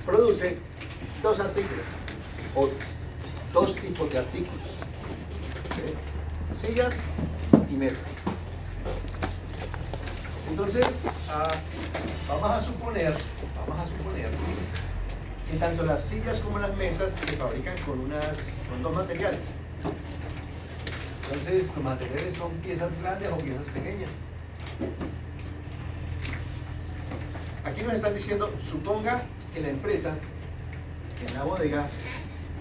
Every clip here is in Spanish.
produce dos artículos, o dos tipos de artículos, ¿ok? Sillas y mesas. Entonces, vamos a suponer que tanto las sillas como las mesas se fabrican con dos materiales. Entonces, los materiales son piezas grandes o piezas pequeñas. Aquí nos están diciendo, suponga que la empresa, en la bodega,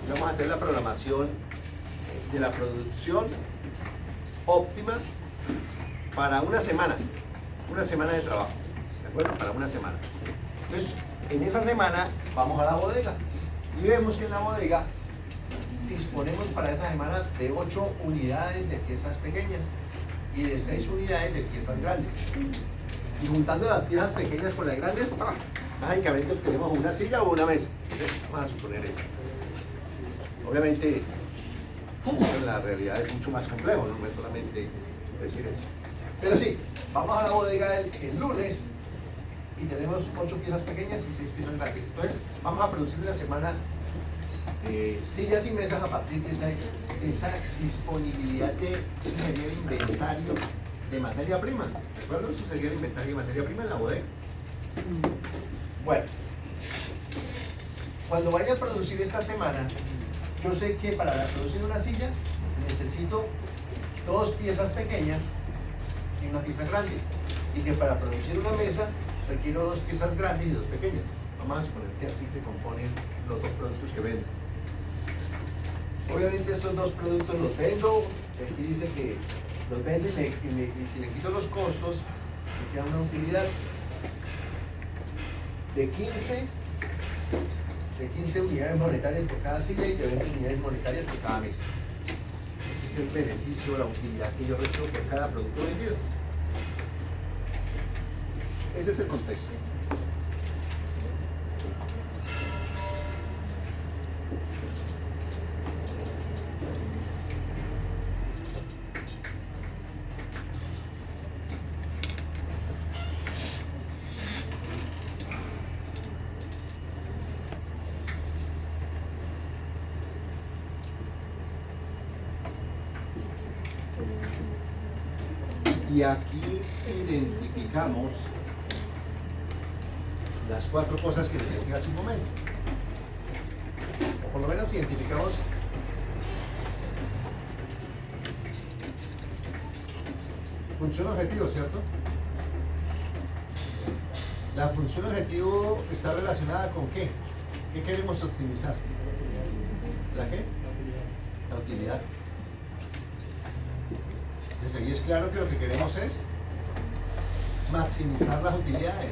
vamos a hacer la programación de la producción óptima para una semana de trabajo, ¿de acuerdo? Para una semana. Entonces, en esa semana vamos a la bodega y vemos que en la bodega disponemos para esa semana de 8 unidades de piezas pequeñas y de 6 unidades de piezas grandes. Y juntando las piezas pequeñas con las grandes, mágicamente obtenemos una silla o una mesa. Vamos a suponer eso. Obviamente, en la realidad es mucho más complejo, no es solamente decir eso. Pero sí, vamos a la bodega el lunes y tenemos 8 piezas pequeñas y 6 piezas grandes. Entonces, vamos a producir una semana sillas y mesas a partir de esta disponibilidad de sería el inventario de materia prima. ¿De acuerdo? Eso sería el inventario de materia prima en la bodega. Bueno, cuando vaya a producir esta semana, yo sé que para producir una silla necesito 2 piezas pequeñas y una pieza grande. Y que para producir una mesa requiero 2 piezas grandes y 2 pequeñas. Vamos a suponer que así se componen los 2 productos que vendo. Obviamente esos 2 productos los vendo. Aquí dice que los vendo y si le quito los costos, me queda una utilidad de 15 unidades monetarias por cada silla y de 20 unidades monetarias por cada mesa. Ese es el beneficio, la utilidad que yo recibo por cada producto vendido. Ese es el contexto. Y aquí identificamos las 4 cosas que les decía hace un momento. O por lo menos identificamos función objetivo, ¿cierto? La función objetivo está relacionada con ¿qué? ¿Qué queremos optimizar? ¿La qué? La utilidad. Entonces ahí es claro que lo que queremos es maximizar las utilidades,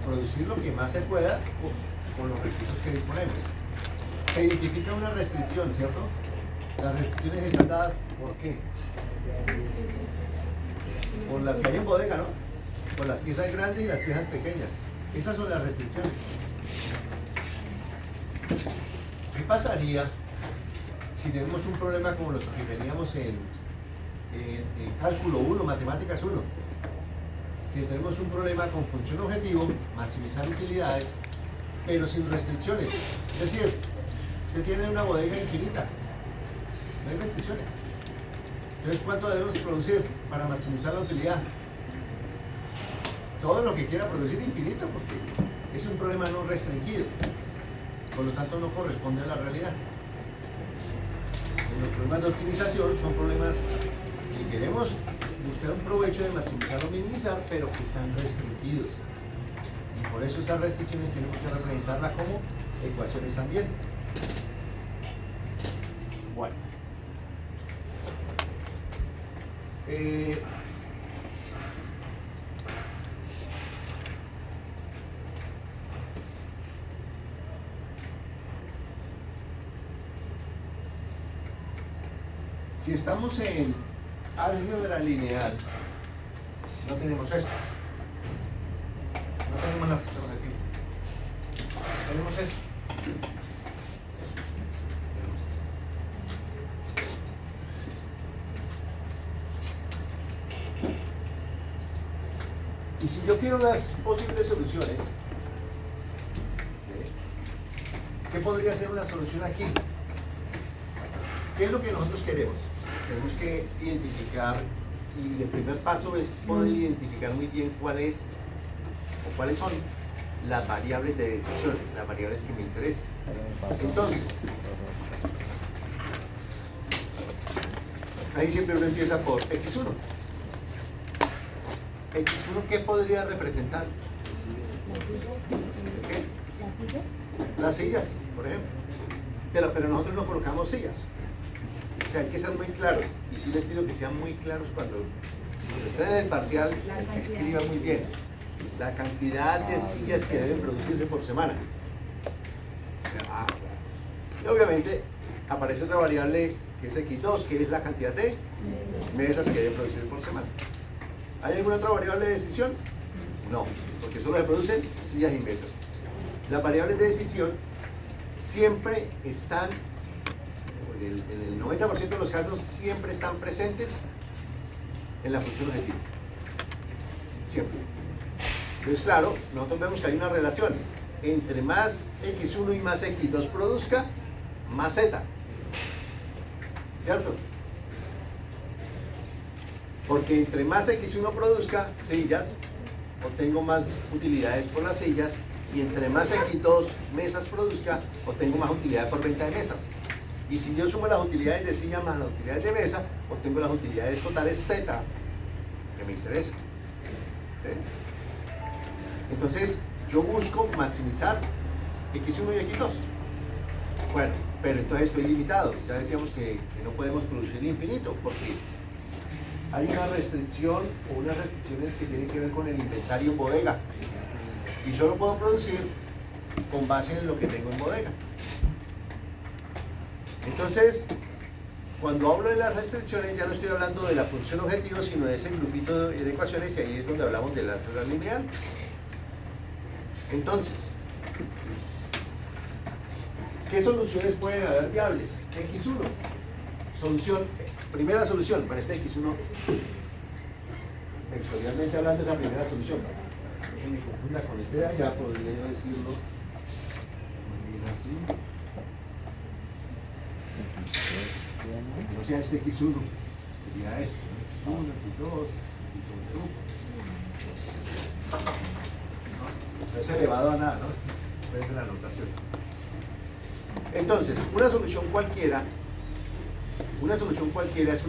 producir lo que más se pueda con los recursos que disponemos. Se identifica una restricción, ¿cierto? Las restricciones están dadas ¿por qué? Por la que hay en bodega, ¿no? Por las piezas grandes y las piezas pequeñas. Esas son las restricciones. ¿Qué pasaría si tenemos un problema como los que teníamos en cálculo 1, matemáticas 1? Que tenemos un problema con función objetivo, maximizar utilidades, pero sin restricciones. Es decir, usted tiene una bodega infinita, no hay restricciones. Entonces, ¿cuánto debemos producir para maximizar la utilidad? Todo lo que quiera producir infinito, porque es un problema no restringido. Por lo tanto, no corresponde a la realidad. Los problemas de optimización son problemas que queremos buscar un provecho de maximizar o minimizar, pero que están restringidos. Y por eso esas restricciones tenemos que representarlas como ecuaciones también. Bueno. Si estamos en álgebra lineal, no tenemos esto. No tenemos la función objetiva. Tenemos esto. Y si yo quiero las posibles soluciones, ¿sí? ¿Qué podría ser una solución aquí? ¿Qué es lo que nosotros queremos? Tenemos que identificar, y el primer paso es poder identificar muy bien cuáles son las variables de decisión, las variables que me interesan. Entonces, ahí siempre uno empieza por X1. X1, ¿qué podría representar? ¿Qué? Las sillas, por ejemplo. Pero nosotros no colocamos sillas. O sea, hay que ser muy claros. Y sí les pido que sean muy claros cuando estén en el parcial, escriban muy bien la cantidad de sillas que deben producirse por semana. Y obviamente aparece otra variable que es X2, que es la cantidad de mesas que deben producir por semana. ¿Hay alguna otra variable de decisión? No, porque solo se producen sillas y mesas. Las variables de decisión siempre están, en el 90% de los casos, siempre están presentes en la función objetivo. Siempre. Entonces, claro, nosotros vemos que hay una relación. Entre más X1 y más X2 produzca, más Z. ¿Cierto? Porque entre más X1 produzca sillas, obtengo más utilidades por las sillas, y entre más X2 mesas produzca, obtengo más utilidades por venta de mesas. Y si yo sumo las utilidades de silla más las utilidades de mesa, obtengo las utilidades totales Z que me interesan. ¿Sí? Entonces, yo busco maximizar X1 y X2. Bueno, pero entonces estoy limitado. Ya decíamos que no podemos producir infinito, porque hay una restricción o unas restricciones que tienen que ver con el inventario en bodega. Y solo puedo producir con base en lo que tengo en bodega. Entonces, cuando hablo de las restricciones, ya no estoy hablando de la función objetivo, sino de ese grupito de ecuaciones, y ahí es donde hablamos del álgebra lineal. Entonces, ¿qué soluciones pueden haber viables? X1. Solución, primera solución para este X1. Vectorialmente hablando, es la primera solución. Que me confunda con este de allá, podría yo decirlo. Así. Que no sea este X1, sería esto. X1, X2, X1. No es elevado a nada, ¿no? Es de la notación. Entonces, una solución cualquiera es una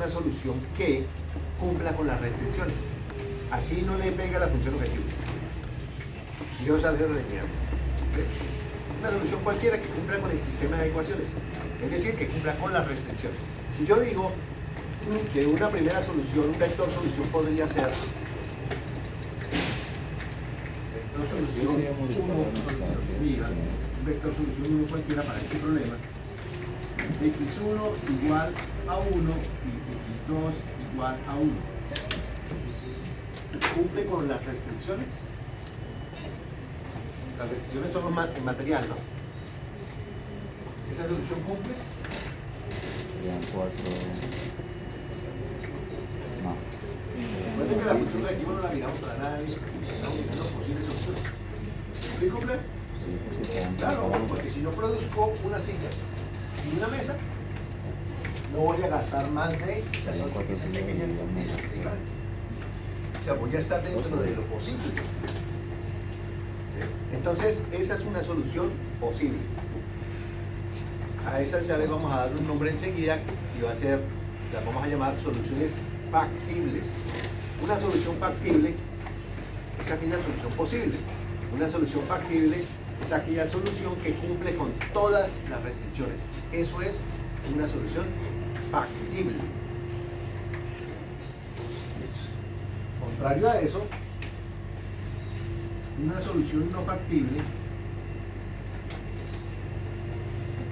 solución que cumpla con las restricciones. Así no le pega la función objetivo. Dios álgebra lineal. Una solución cualquiera que cumpla con el sistema de ecuaciones. Es decir, que cumpla con las restricciones. Si yo digo que una primera solución, un vector solución podría ser un vector solución 1 cualquiera para este problema. X1 igual a 1 y X2 igual a 1. ¿Cumple con las restricciones? Las restricciones son en material, ¿no? ¿Esa solución cumple? Serían 4. No. Recuerden que la función objetivo no la miramos para nada en esto. Estamos mirando posibles soluciones. ¿Sí cumple? Sí, porque quedan Claro, porque si yo produzco unas sillas y una mesa, no voy a gastar más de las otras pequeñas mesas grandes. O sea, voy a estar dentro de lo posible. Entonces, esa es una solución posible. A esas ya les vamos a dar un nombre enseguida y va a ser, las vamos a llamar soluciones factibles. Una solución factible es aquella solución posible. Una solución factible es aquella solución que cumple con todas las restricciones. Eso es una solución factible. Contrario a eso, una solución no factible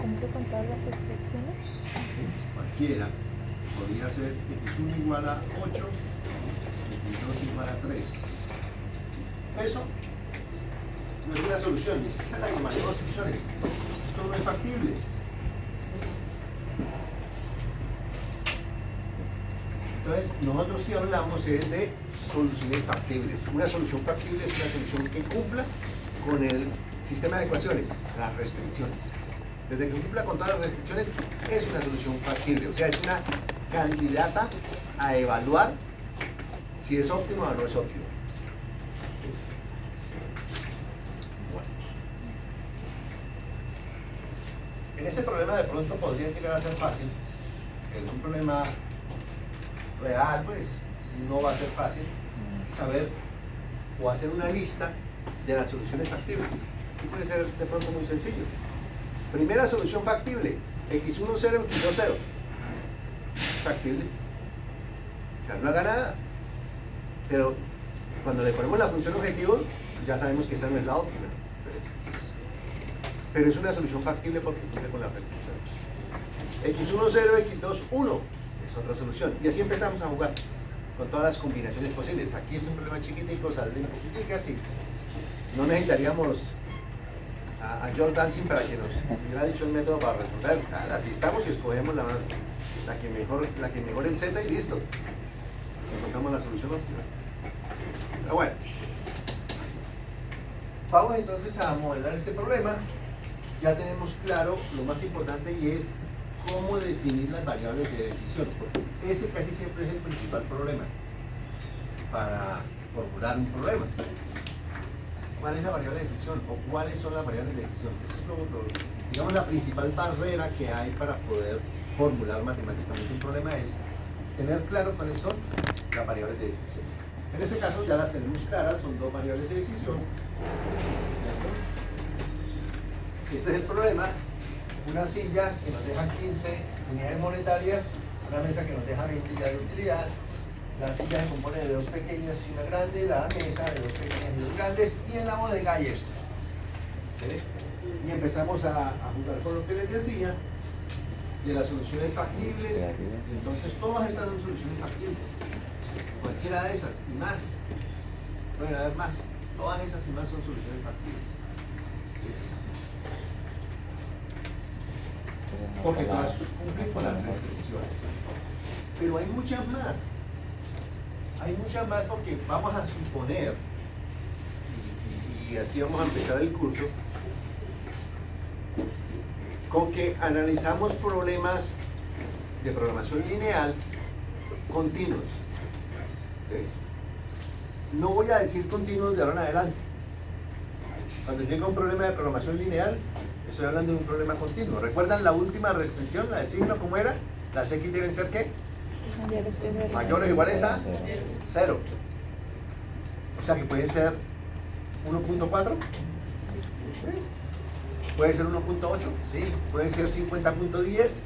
¿Cumple con todas las restricciones? cualquiera podría ser X1 igual a 8, X2 igual a 3. Eso no es una solución, ni siquiera la llamaremos soluciones. Esto no es factible. Entonces, nosotros sí hablamos es de soluciones factibles. Una solución factible es una solución que cumpla con el sistema de ecuaciones, las restricciones. Desde que cumpla con todas las restricciones, es una solución factible. O sea, es una candidata a evaluar si es óptima o no es óptima. Bueno. En este problema de pronto podría llegar a ser fácil. En un problema real, pues, no va a ser fácil saber o hacer una lista de las soluciones factibles. Y puede ser de pronto muy sencillo. Primera solución factible, x1, 0, x2, 0. Factible. O sea, no haga nada. Pero cuando le ponemos la función objetivo, ya sabemos que esa no es la óptima. ¿Sí? Pero es una solución factible porque cumple con las restricciones. x1, 0, x2, 1 es otra solución. Y así empezamos a jugar con todas las combinaciones posibles. Aquí es un problema chiquitico, salen poquiticas y no necesitaríamos a George Dancing para que nos hubiera dicho el método para resolver. La listamos y escogemos la que mejor el Z y listo. Encontramos la solución óptima. Pero bueno, vamos entonces a modelar este problema. Ya tenemos claro lo más importante y es cómo definir las variables de decisión. Porque ese casi siempre es el principal problema para formular un problema. ¿Cuál es la variable de decisión? ¿O cuáles son las variables de decisión? Eso es digamos, la principal barrera que hay para poder formular matemáticamente un problema es tener claro cuáles son las variables de decisión. En este caso ya las tenemos claras, son dos variables de decisión. Este es el problema. Una silla que nos deja 15 unidades monetarias, una mesa que nos deja 20 días de utilidad. La silla se compone de dos pequeñas y una grande, la mesa de dos pequeñas y dos grandes, y en la bodega hay esto. ¿Sí? Y empezamos a jugar con lo que les decía, de las soluciones factibles. Entonces todas estas son soluciones factibles. Cualquiera de esas y más. Pueden haber más. Todas esas y más son soluciones factibles. ¿Sí? Porque todas cumplen con las restricciones. Pero hay muchas más. Hay muchas más porque vamos a suponer, y así vamos a empezar el curso, con que analizamos problemas de programación lineal continuos. ¿Sí? No voy a decir continuos de ahora en adelante. Cuando llega un problema de programación lineal, estoy hablando de un problema continuo. ¿Recuerdan la última restricción, la de signo, cómo era? Las x deben ser ¿qué? Mayores o iguales a 0. O sea que puede ser 1.4. ¿Sí? Puede ser 1.8. Sí. Puede ser 50.10. ¿Sí?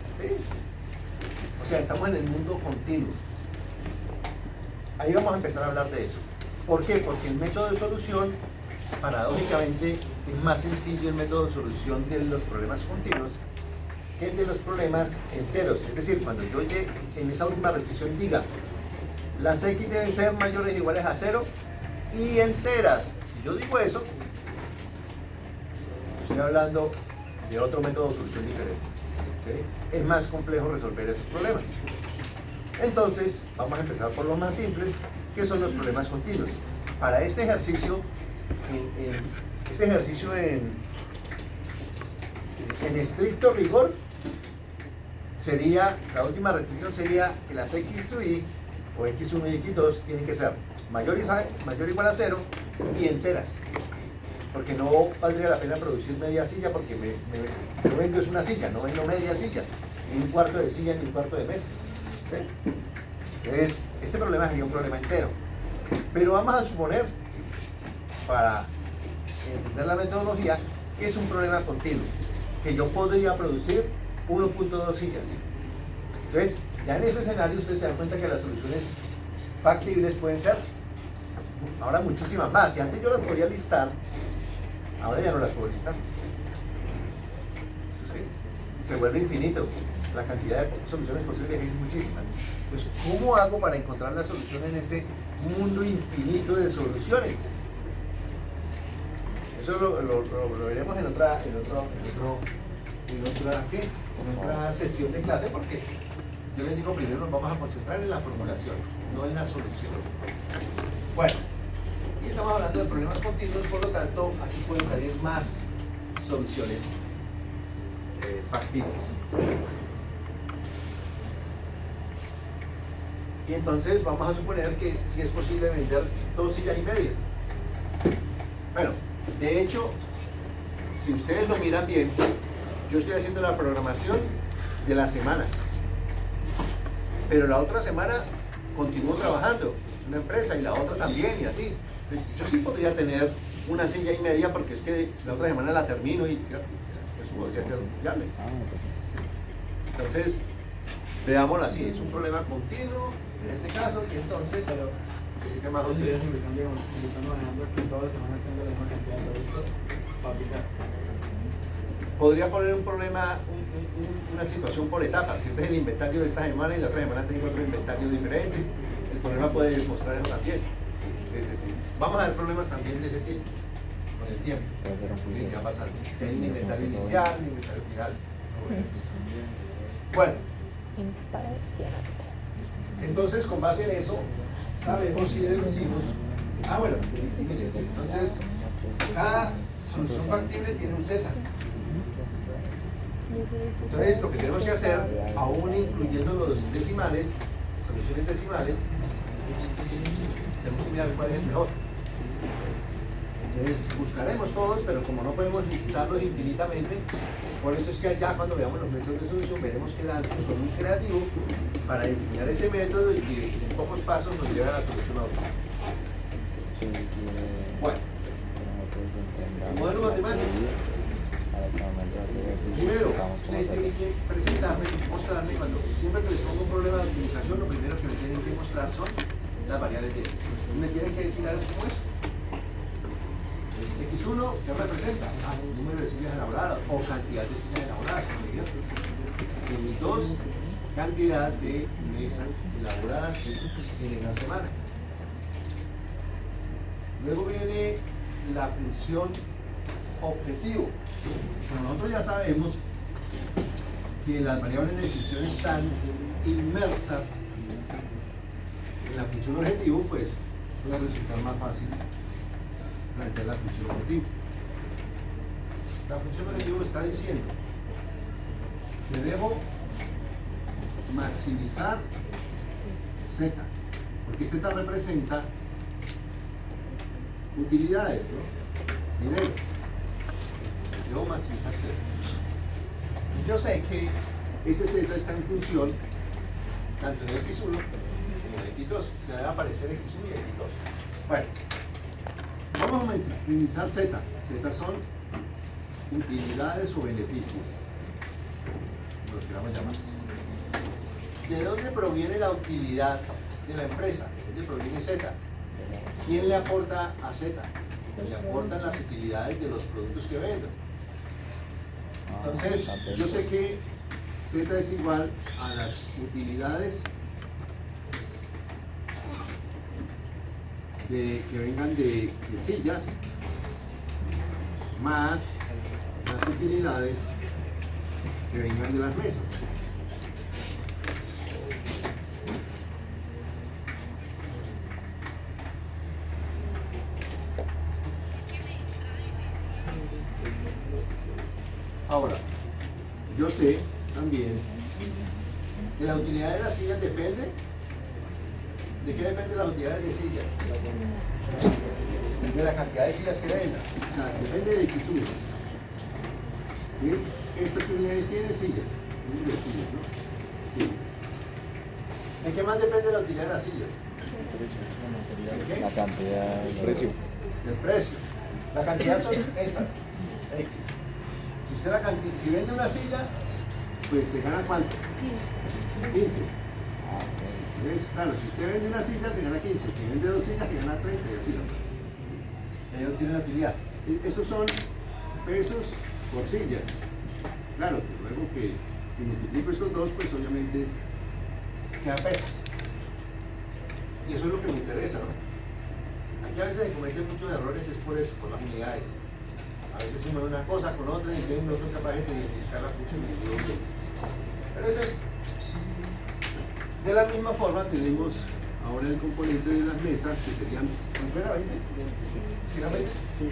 O sea, estamos en el mundo continuo. Ahí vamos a empezar a hablar de eso. ¿Por qué? Porque el método de solución, paradójicamente, es más sencillo el método de solución de los problemas continuos que el de los problemas enteros. Es decir, cuando yo llegue en esa última restricción diga las x deben ser mayores o iguales a 0 y enteras. Si yo digo eso, estoy hablando de otro método de solución diferente. ¿Sí? Es más complejo resolver esos problemas. Entonces, vamos a empezar por los más simples, que son los problemas continuos. Para este ejercicio, en estricto rigor, sería, la última restricción sería que las x sub i, o x1 y x2, tienen que ser mayor o igual a 0 y enteras. Porque no valdría la pena producir media silla porque no vendo es una silla, no vendo media silla, ni un cuarto de silla, ni un cuarto de mesa. ¿Sí? Entonces, este problema sería un problema entero. Pero vamos a suponer, para entender la metodología, que es un problema continuo, que yo podría producir 1.2 sillas. Entonces, ya en ese escenario ustedes se dan cuenta que las soluciones factibles pueden ser ahora muchísimas más. Si antes yo las podía listar, ahora ya no las puedo listar. Se vuelve infinito. La cantidad de soluciones posibles es muchísimas. Entonces, ¿cómo hago para encontrar la solución en ese mundo infinito de soluciones? Eso lo veremos en otra sesión de clase, porque yo les digo, primero nos vamos a concentrar en la formulación, no en la solución. Bueno, y estamos hablando de problemas continuos, por lo tanto, aquí pueden salir más soluciones factibles. Y entonces vamos a suponer que sí es posible vender 2 sillas y media. Bueno, de hecho, si ustedes lo miran bien, yo estoy haciendo la programación de la semana, pero la otra semana continúo trabajando en una empresa y la otra también y así. Yo sí podría tener una silla y media porque es que la otra semana la termino y ¿cierto? Eso podría ser viable. Entonces, veámoslo así, es un problema continuo en este caso y entonces el sistema Yo Hudson. estoy manejando que toda la semana tengo la misma cantidad de productos para aplicar. Podría poner un problema, una situación por etapas, que este es el inventario de esta semana y la otra semana tengo otro inventario diferente. El problema puede demostrar eso también. Sí. Vamos a ver problemas también de ese tipo, con el tiempo. Sí, ya pasando. Que hay un inventario inicial, un inventario final. Bueno, Impresionante. entonces con base en eso, sabemos y deducimos. Bueno, entonces cada solución factible tiene un Z. Entonces lo que tenemos que hacer, aún incluyendo los decimales, soluciones decimales, tenemos que mirar cuál es el mejor. Entonces buscaremos todos, pero como no podemos visitarlos infinitamente, por eso es que allá cuando veamos los métodos de solución veremos que Dancing fue muy creativo para diseñar ese método y que en pocos pasos nos lleve a la solución óptima. Bueno, el modelo matemático. Primero, ustedes tienen que presentarme y mostrarme cuando siempre que les pongo un problema de optimización, lo primero que me tienen que mostrar son las variables de decisión. Me tienen que decir algo como eso. X1, ¿qué representa? Número de sillas elaboradas o cantidad de sillas elaboradas, por ejemplo. Y 2, cantidad de mesas elaboradas en una semana. Luego viene la función objetivo. Como nosotros ya sabemos que las variables de decisión están inmersas en la función objetivo, pues puede resultar más fácil plantear la función objetivo. La función objetivo me está diciendo que debo maximizar Z, porque Z representa utilidades, ¿no? Dinero. Debo maximizar Z. Y yo sé que ese Z está en función tanto en X1 como en X2. Se debe aparecer X1 y X2. Bueno, vamos a maximizar Z. Z son utilidades o beneficios, como los queramos llamar. ¿De dónde proviene la utilidad de la empresa? ¿De dónde proviene Z? ¿Quién le aporta a Z? Le aportan las utilidades de los productos que vendo. Entonces, yo sé que Z es igual a las utilidades que vengan de sillas más las utilidades que vengan de las mesas. Ahora, yo sé también que la utilidad de las sillas depende. ¿De qué depende las utilidades de sillas? De la cantidad de sillas que vendan. O sea, depende de X1. ¿Sí? ¿Estas unidades tienen sillas? Número de sillas, ¿no? Sillas. ¿De qué más depende la utilidad de las sillas? ¿De qué? La cantidad, el precio. Del precio. La cantidad son estas, X. Si usted si vende una silla, pues se gana ¿cuánto? 15. Entonces, claro, si usted vende una silla, se gana 15. Si vende 2 sillas, se gana 30 y así, ¿no? Ahí no tiene la utilidad. Estos son pesos por sillas. Claro, luego que multiplico estos dos, pues obviamente queda pesos. Y eso es lo que me interesa, ¿no? Aquí a veces se cometen muchos errores, es por eso, por las unidades. A veces uno ve una cosa con otra y no son capaces de identificar la función que yo quiero. Pero eso es. De la misma forma tenemos ahora el componente de las mesas que serían, ¿cuánto era? 20. ¿Sí era 20? Sí.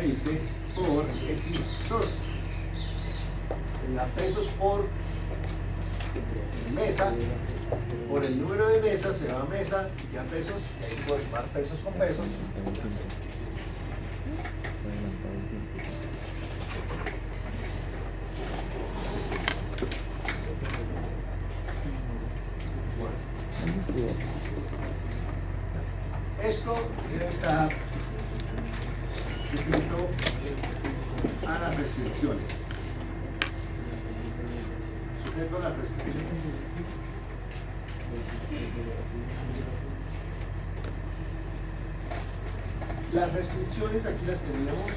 20 por X2. pesos por mesa, por el número de mesas se va a mesa y a pesos, y ahí se puede sumar pesos con pesos. ¿Dónde estuvo? Esto debe estar sujeto a las restricciones. Sujeto a las restricciones. Las restricciones aquí las tenemos.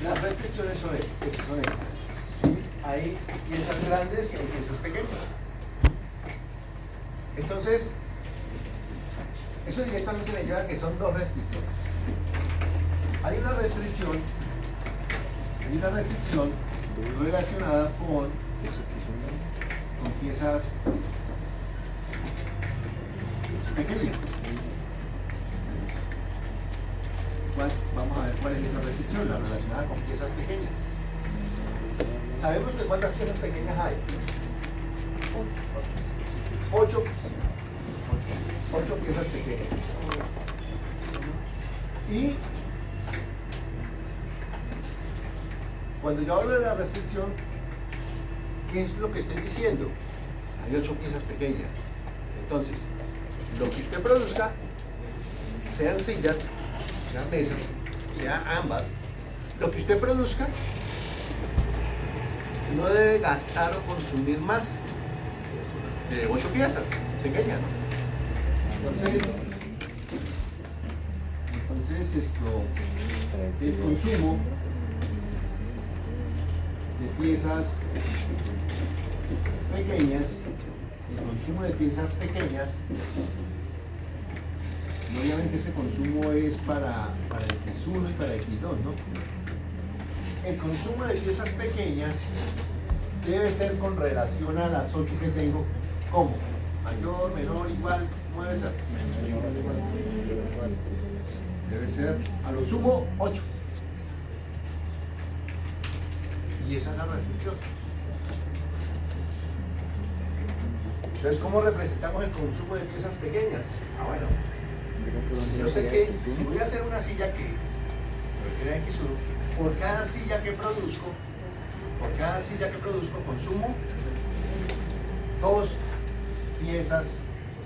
Las restricciones son estas. Hay piezas grandes y hay piezas pequeñas. Entonces, eso directamente me lleva a que son dos restricciones. Hay una restricción relacionada con piezas pequeñas. Vamos a ver cuál es esa restricción, la relacionada con piezas pequeñas. Sabemos que cuántas piezas pequeñas hay. 8 piezas pequeñas. Y cuando yo hablo de la restricción, ¿qué es lo que estoy diciendo? Hay 8 piezas pequeñas. Entonces, lo que usted produzca, sean sillas, sean mesas, sean ambas, lo que usted produzca no debe gastar o consumir más de 8 piezas pequeñas. Entonces el consumo de piezas pequeñas, obviamente ese consumo es para X1 y para X2, ¿no? El consumo de piezas pequeñas debe ser con relación a las 8 que tengo. ¿Cómo? Mayor, menor, igual, ¿cómo debe ser? Debe ser a lo sumo 8. Y esa es la restricción. Entonces, ¿cómo representamos el consumo de piezas pequeñas? Bueno, yo sé que si voy a hacer una silla que requiere X1, por cada silla que produzco consumo 2 piezas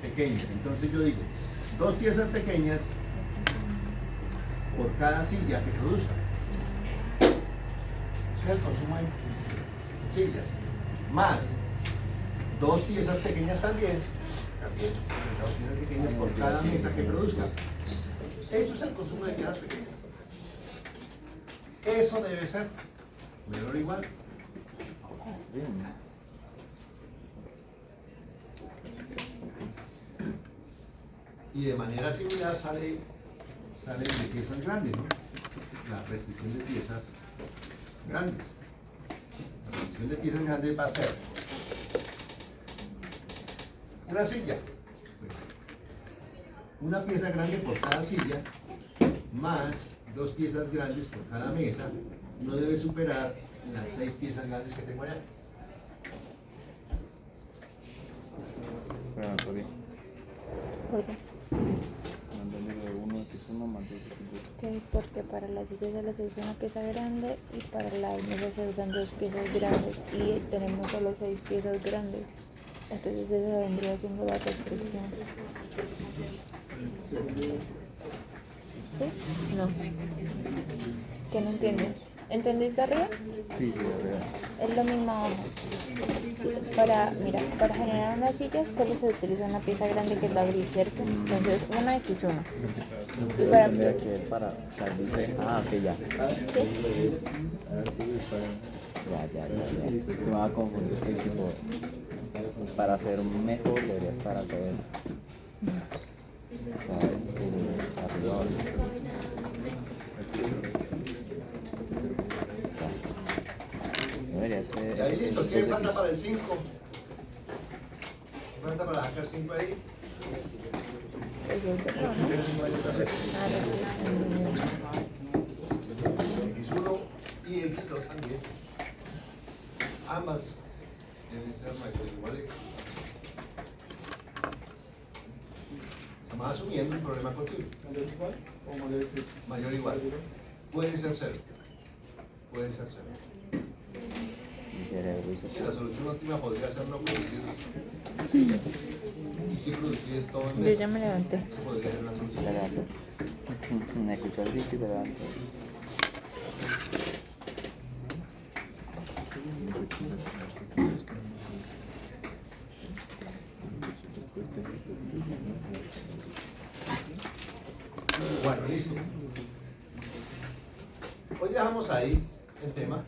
pequeñas. Entonces yo digo 2 piezas pequeñas por cada silla que produzca. Ese es el consumo en sillas. Más 2 piezas pequeñas también 2 piezas pequeñas por cada mesa que produzca. Eso es el consumo de piezas pequeñas. Eso debe ser menor o igual. Y de manera similar sale de piezas grandes, ¿no? La restricción de piezas grandes. La restricción de piezas grandes va a ser una silla, pues, una pieza grande por cada silla, más 2 piezas grandes por cada mesa, no debe superar las 6 piezas grandes que tengo allá. Espérame, ¿por qué? ¿Por qué? Mantenerlo de 1 X1 más 2 X2. Que porque para las sillas se usa una pieza grande y para las mesas se usan 2 piezas grandes y tenemos solo 6 piezas grandes. Entonces esa vendría siendo la restricción. ¿Sí? No. ¿Qué no entiendes? ¿Entendiste arriba? Sí, de verdad. Es lo mismo abajo. Sí, para generar una silla solo se utiliza una pieza grande que es la gris, ¿cierto? Entonces una X1. Y para Tendría que ver para, o sea, dice, ok, ya. ¿sí? Ya. Es que me va a confundir, es que tipo, para ser mejor debería estar al revés. O sea, arriba. Debería ser. Y ahí listo, ¿quién falta para el 5? falta para sacar 5 ahí. Eso es verdad, ¿no? X1 y X2 también. Ambas deben ser mayores o iguales. Estamos asumiendo un problema continuo. ¿Mayor igual o mayor estricto? Mayor o igual. Puede ser cero. Puede ser cero. Mi cerebro hizo Sí, la solución óptima podría ser no producir sillas y sí producir todo en Yo vez. ya me levanté. Eso podría ser una Se solución. levantó. Me escuchó así que se levantó. Bueno, listo. Hoy dejamos ahí el tema.